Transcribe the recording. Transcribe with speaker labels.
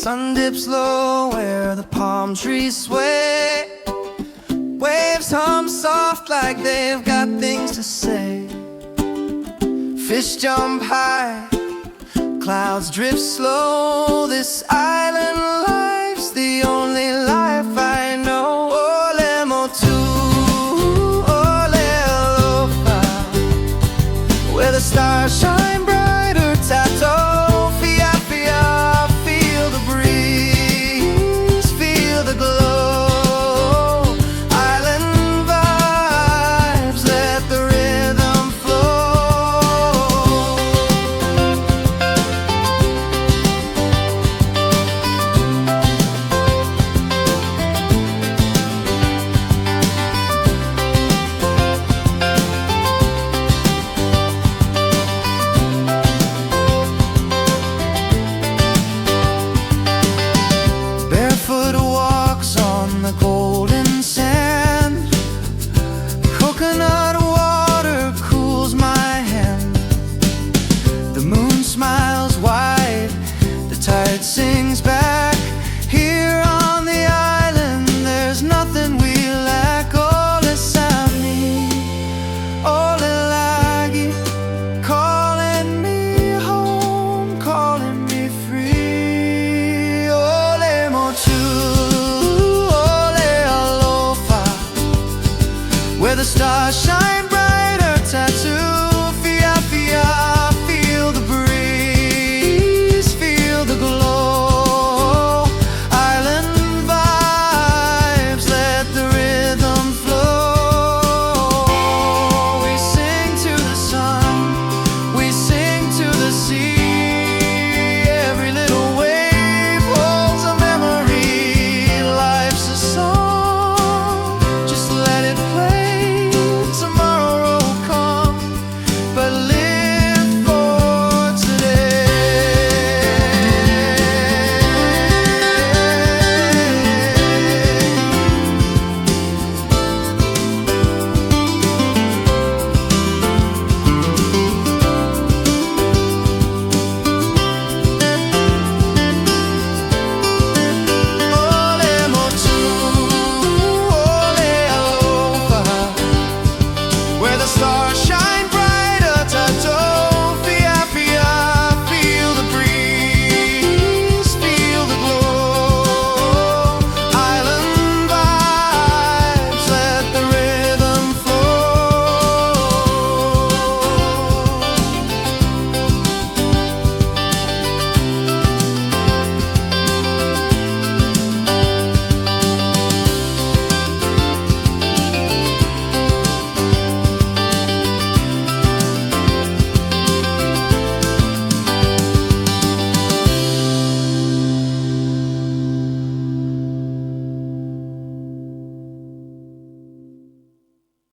Speaker 1: Sun dips low where the palm trees sway. Waves hum soft like they've got things to say. Fish jump high, clouds drift slow. This island life's the only life I know. Ole motu, ole alofa, where the stars shine bright.